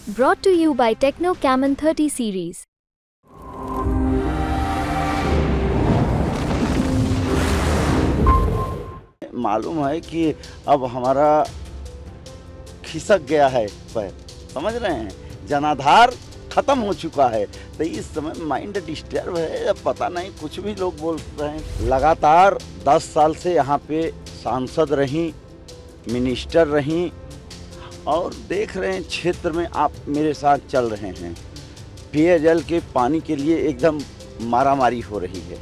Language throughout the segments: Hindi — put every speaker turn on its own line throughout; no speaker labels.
Brought to you by Techno Camon 30 series.
मालूम है कि अब हमारा खिसक गया है पैर, समझ रहे हैं, जनाधार खत्म हो चुका है। तो इस समय माइंड डिस्टर्ब है, अब पता नहीं कुछ भी लोग बोल रहे हैं। लगातार 10 साल से यहाँ पे सांसद रहीं, मिनिस्टर रहीं और देख रहे हैं क्षेत्र में आप मेरे साथ चल रहे हैं। पेयजल के पानी के लिए एकदम मारामारी हो रही है,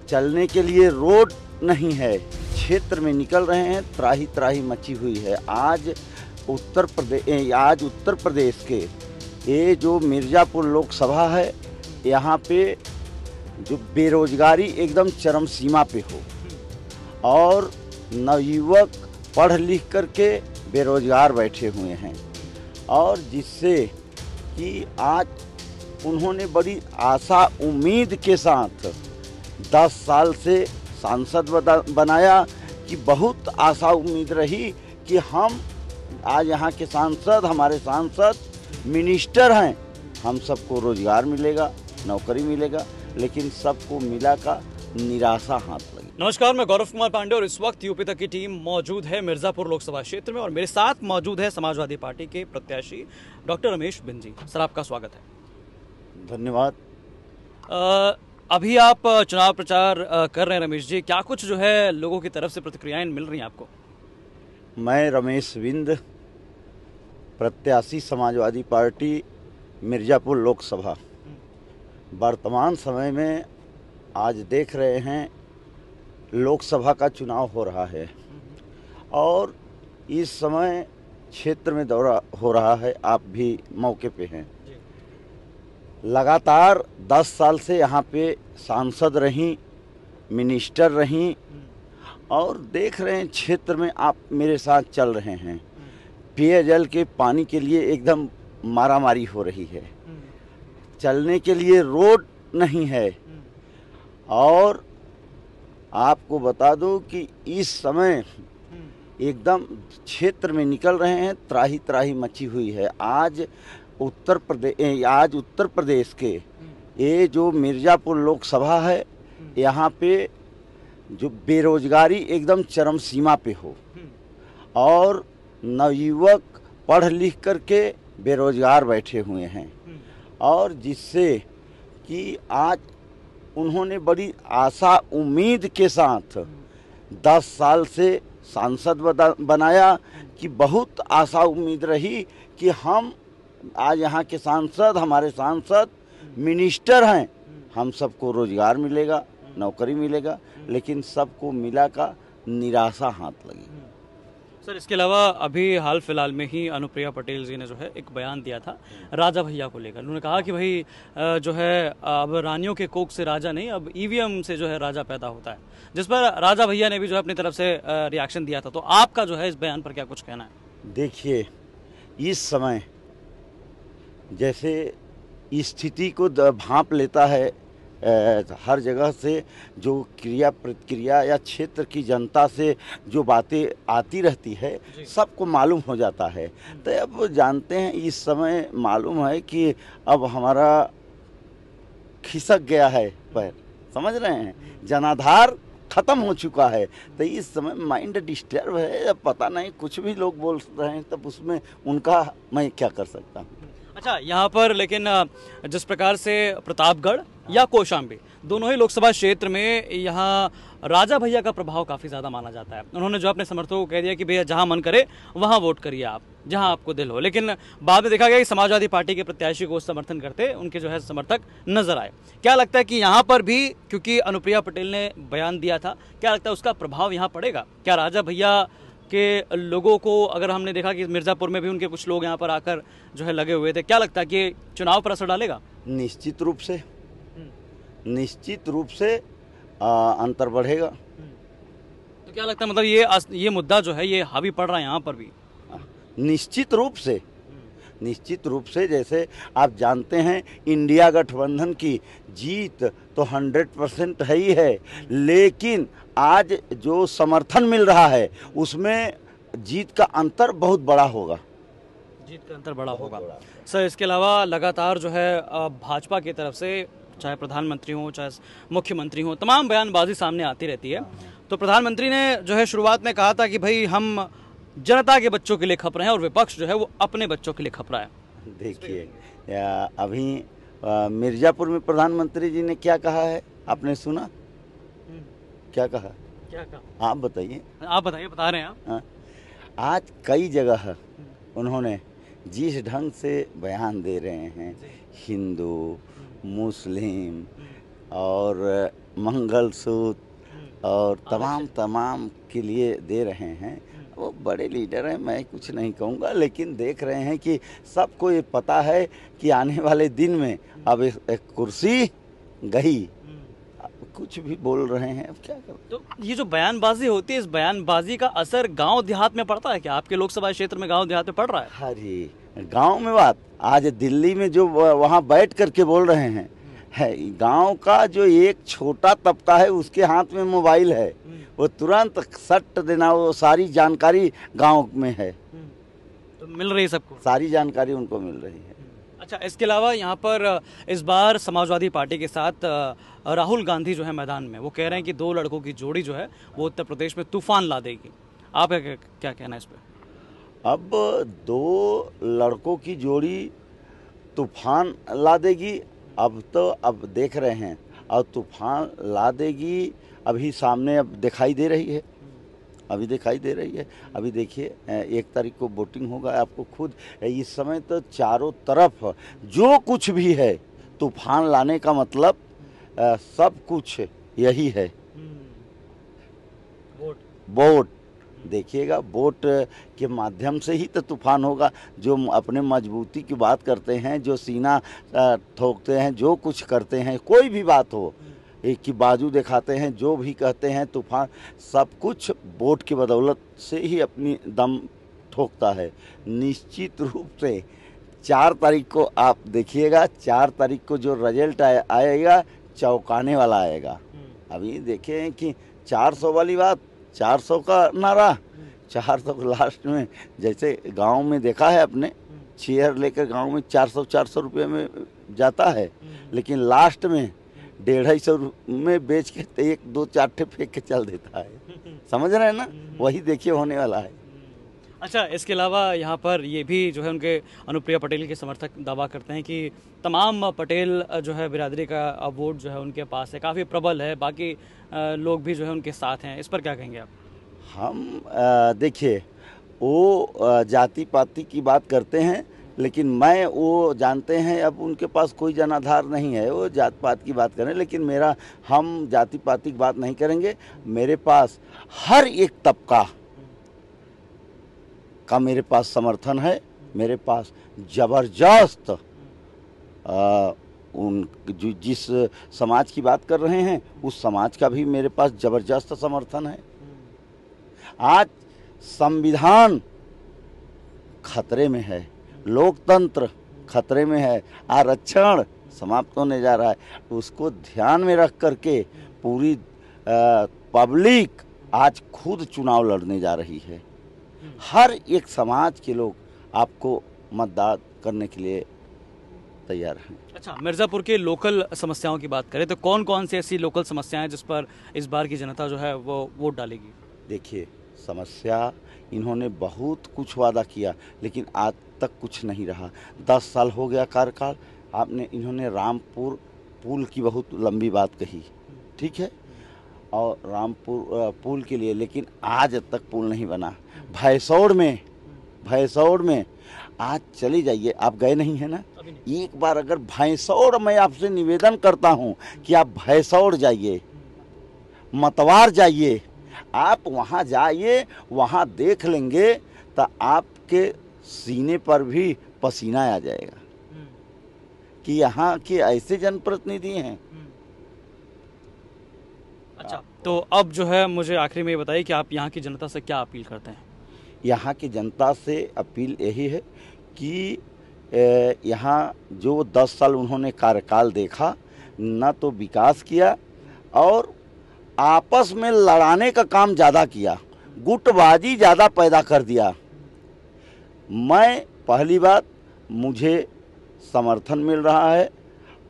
चलने के लिए रोड नहीं है, क्षेत्र में निकल रहे हैं, त्राही त्राही मची हुई है। आज उत्तर प्रदेश के ये जो मिर्ज़ापुर लोकसभा है, यहाँ पे जो बेरोजगारी एकदम चरम सीमा पे हो और नवयुवक पढ़ लिख करके बेरोजगार बैठे हुए हैं और जिससे कि आज उन्होंने बड़ी आशा उम्मीद के साथ 10 साल से सांसद बनाया कि बहुत आशा उम्मीद रही कि हम आज यहाँ के सांसद, हमारे सांसद मिनिस्टर हैं, हम सबको रोजगार मिलेगा, नौकरी मिलेगा, लेकिन सबको मिला का निराशा हाथ लगी।
नमस्कार, मैं गौरव कुमार पांडे और इस वक्त यूपी तक की टीम मौजूद है मिर्ज़ापुर लोकसभा क्षेत्र में और मेरे साथ मौजूद है समाजवादी पार्टी के प्रत्याशी डॉक्टर रमेश बिंद जी। सर, आपका स्वागत है।
धन्यवाद।
अभी आप चुनाव प्रचार कर रहे हैं रमेश जी, क्या कुछ जो है लोगों की तरफ से प्रतिक्रियाएं मिल रही हैं आपको?
मैं रमेश बिंद, प्रत्याशी समाजवादी पार्टी मिर्ज़ापुर लोकसभा। वर्तमान समय में आज देख रहे हैं लोकसभा का चुनाव हो रहा है और इस समय क्षेत्र में दौरा हो रहा है, आप भी मौके पे हैं। लगातार 10 साल से यहाँ पे सांसद रहीं, मिनिस्टर रहीं और देख रहे हैं क्षेत्र में आप मेरे साथ चल रहे हैं। पेयजल के पानी के लिए एकदम मारामारी हो रही है, चलने के लिए रोड नहीं है और आपको बता दूं कि इस समय एकदम क्षेत्र में निकल रहे हैं, त्राही त्राही मची हुई है। आज उत्तर प्रदेश के ये जो मिर्ज़ापुर लोकसभा है, यहाँ पे जो बेरोजगारी एकदम चरम सीमा पे हो और नवयुवक पढ़ लिख करके बेरोजगार बैठे हुए हैं और जिससे कि आज उन्होंने बड़ी आशा उम्मीद के साथ 10 साल से सांसद बनाया कि बहुत आशा उम्मीद रही कि हम आज यहाँ के सांसद, हमारे सांसद मिनिस्टर हैं, हम सबको रोजगार मिलेगा, नौकरी मिलेगा, लेकिन सबको मिला का निराशा हाथ लगी।
सर, इसके अलावा अभी हाल फिलहाल में ही अनुप्रिया पटेल जी ने जो है एक बयान दिया था राजा भैया को लेकर। उन्होंने कहा कि भाई जो है अब रानियों के कोख से राजा नहीं, अब ईवीएम से जो है राजा पैदा होता है, जिस पर राजा भैया ने भी जो है अपनी तरफ से रिएक्शन दिया था। तो आपका जो है इस बयान पर क्या कुछ कहना है?
देखिए, इस समय जैसे स्थिति को भांप लेता है हर जगह से जो क्रिया प्रतिक्रिया या क्षेत्र की जनता से जो बातें आती रहती है, सबको मालूम हो जाता है। तो अब जानते हैं, इस समय मालूम है कि अब हमारा खिसक गया है पैर, समझ रहे हैं, जनाधार खत्म हो चुका है। तो इस समय माइंड डिस्टर्ब है, अब पता नहीं कुछ भी लोग बोल रहे हैं, तब उसमें उनका मैं क्या कर सकता हूँ।
अच्छा, यहाँ पर लेकिन जिस प्रकार से प्रतापगढ़ या कौशाम्बी दोनों ही लोकसभा क्षेत्र में यहाँ राजा भैया का प्रभाव काफ़ी ज़्यादा माना जाता है। उन्होंने जो अपने समर्थकों को कह दिया कि भैया जहाँ मन करे वहाँ वोट करिए आप, जहाँ आपको दिल हो। लेकिन बाद में देखा गया कि समाजवादी पार्टी के प्रत्याशी को समर्थन करते उनके जो है समर्थक नजर आए। क्या लगता है कि यहाँ पर भी, क्योंकि अनुप्रिया पटेल ने बयान दिया था, क्या लगता है उसका प्रभाव यहाँ पड़ेगा? क्या राजा भैया के लोगों को, अगर हमने देखा कि मिर्ज़ापुर में भी उनके कुछ लोग यहाँ पर आकर जो है लगे हुए थे, क्या लगता है कि चुनाव पर असर डालेगा?
निश्चित रूप से अंतर बढ़ेगा।
तो क्या लगता है, मतलब ये मुद्दा जो है ये हावी पड़ रहा है यहाँ पर भी?
निश्चित रूप से जैसे आप जानते हैं, इंडिया गठबंधन की जीत तो 100% है ही है, लेकिन आज जो समर्थन मिल रहा है उसमें जीत का अंतर बहुत बड़ा होगा।
जीत का अंतर बड़ा होगा। सर, इसके अलावा लगातार जो है भाजपा की तरफ से चाहे प्रधानमंत्री हो चाहे मुख्यमंत्री हो, तमाम बयानबाजी सामने आती रहती है। तो प्रधानमंत्री ने जो है शुरुआत में कहा था कि भाई हम जनता के बच्चों के लिए खप रहे हैं और विपक्ष जो है वो अपने बच्चों के लिए खप रहा है।
देखिए, अभी मिर्जापुर में प्रधानमंत्री जी ने क्या कहा है, आपने सुना? क्या कहा?
क्या कहा?
आप बताइए।
आप बताइए, बता रहे हैं आप।
हाँ, आज कई जगह उन्होंने जिस ढंग से बयान दे रहे हैं, हिंदू, मुस्लिम और मंगलसूत्र और तमाम के लिए दे रहे हैं। वो बड़े लीडर हैं, मैं कुछ नहीं कहूँगा, लेकिन देख रहे हैं कि सबको ये पता है कि आने वाले दिन में अब एक कुर्सी गई, कुछ भी बोल रहे हैं, अब क्या करें।
तो ये जो बयानबाजी होती है, इस बयानबाजी का असर गांव देहात में पड़ता है क्या? आपके लोकसभा क्षेत्र में गांव देहात में पड़ रहा है?
अरे गांव में बात, आज दिल्ली में जो वहाँ बैठ करके बोल रहे हैं, है गांव का जो एक छोटा तबका है उसके हाथ में मोबाइल है, वो तुरंत सट देना, वो सारी जानकारी गांव में है,
तो मिल रही है सबको,
सारी जानकारी उनको मिल रही है।
अच्छा, इसके अलावा यहाँ पर इस बार समाजवादी पार्टी के साथ राहुल गांधी जो है मैदान में, वो कह रहे हैं कि दो लड़कों की जोड़ी जो है वो उत्तर प्रदेश में तूफान ला देगी। आप क्या कहना है इस पे?
अब दो लड़कों की जोड़ी तूफान ला देगी, अब देख रहे हैं, और तूफान ला देगी अभी सामने अब दिखाई दे रही है, अभी दिखाई दे रही है। अभी देखिए 1 तारीख को वोटिंग होगा, आपको खुद इस समय तो चारों तरफ जो कुछ भी है तूफान लाने का मतलब सब कुछ यही है, वोट। देखिएगा, वोट के माध्यम से ही तो तूफान होगा। जो अपने मजबूती की बात करते हैं, जो सीना ठोकते हैं, जो कुछ करते हैं, कोई भी बात हो, एक की बाजू दिखाते हैं, जो भी कहते हैं तूफान, सब कुछ वोट की बदौलत से ही अपनी दम ठोकता है। निश्चित रूप से 4 तारीख को आप देखिएगा, 4 तारीख को जो रिजल्ट आएगा चौंकाने वाला आएगा। अभी देखें कि 400 वाली बात, 400 का नारा, 400 लास्ट में, जैसे गांव में देखा है अपने, चेयर लेकर गांव में 400 रुपये में जाता है, लेकिन लास्ट में 150 में बेच के 1-2-4 ठे फेंक के चल देता है। समझ रहे हैं ना, वही देखिए होने वाला है।
अच्छा, इसके अलावा यहाँ पर ये भी जो है उनके अनुप्रिया पटेल के समर्थक दावा करते हैं कि तमाम पटेल जो है बिरादरी का वोट जो है उनके पास है, काफ़ी प्रबल है, बाकी लोग भी जो है उनके साथ हैं। इस पर क्या कहेंगे आप?
हम देखिए, वो जाति पाति की बात करते हैं, लेकिन मैं वो जानते हैं अब उनके पास कोई जनाधार नहीं है, वो जात पात की बात करें, लेकिन हम जाति पाति की बात नहीं करेंगे। मेरे पास हर एक तबका का मेरे पास समर्थन है, मेरे पास जबरदस्त जिस समाज की बात कर रहे हैं उस समाज का भी मेरे पास जबरदस्त समर्थन है। आज संविधान खतरे में है, लोकतंत्र खतरे में है, आरक्षण समाप्त होने जा रहा है, उसको ध्यान में रख करके पूरी पब्लिक आज खुद चुनाव लड़ने जा रही है। हर एक समाज के लोग आपको मतदान करने के लिए तैयार हैं।
अच्छा, मिर्ज़ापुर के लोकल समस्याओं की बात करें तो कौन कौन सी ऐसी लोकल समस्याएं हैं जिस पर इस बार की जनता जो है वो वोट डालेगी? देखिए,
समस्या, इन्होंने बहुत कुछ वादा किया लेकिन आज तक कुछ नहीं रहा। 10 साल हो गया कार्यकाल, इन्होंने रामपुर पुल की बहुत लंबी बात कही, ठीक है, और रामपुर पुल के लिए, लेकिन आज तक पुल नहीं बना। भैंसौड़ में आज चली जाइए, आप गए नहीं है ना, एक बार अगर भैंसौड़, मैं आपसे निवेदन करता हूं कि आप भैंसौड़ जाइए, मतवार जाइए, आप वहां जाइए, वहां देख लेंगे तो आपके सीने पर भी पसीना आ जाएगा कि यहाँ के ऐसे जनप्रतिनिधि हैं।
अच्छा, तो अब जो है मुझे आखिरी में ये बताइए कि आप यहाँ की जनता से क्या अपील करते हैं?
यहाँ की जनता से अपील यही है कि यहाँ जो 10 साल उन्होंने कार्यकाल देखा, न तो विकास किया और आपस में लड़ाने का काम ज़्यादा किया, गुटबाजी ज़्यादा पैदा कर दिया। मैं पहली बात, मुझे समर्थन मिल रहा है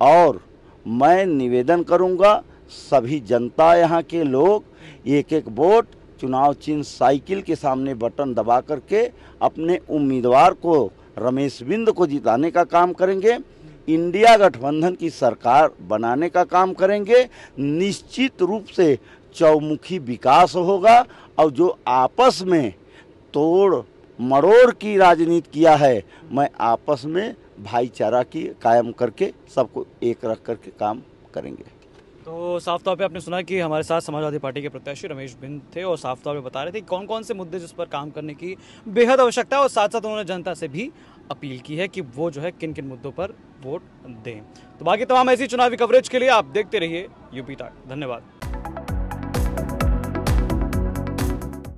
और मैं निवेदन करूंगा सभी जनता, यहाँ के लोग एक एक वोट चुनाव चिन्ह साइकिल के सामने बटन दबा करके अपने उम्मीदवार को, रमेश बिंद को जिताने का काम करेंगे। इंडिया गठबंधन की सरकार बनाने का काम करेंगे। निश्चित रूप से चौमुखी विकास होगा और जो आपस में तोड़ मरोड़ की राजनीति किया है, मैं आपस में भाईचारा की कायम करके सबको एक रख करके काम करेंगे।
तो साफ तौर पे आपने सुना कि हमारे साथ समाजवादी पार्टी के प्रत्याशी रमेश बिंद थे और साफ तौर पे बता रहे थे कि कौन कौन से मुद्दे जिस पर काम करने की बेहद आवश्यकता है और साथ साथ उन्होंने जनता से भी अपील की है कि वो जो है किन किन मुद्दों पर वोट दें। तो बाकी तमाम ऐसी चुनावी कवरेज के लिए आप देखते रहिए यूपी तक। धन्यवाद।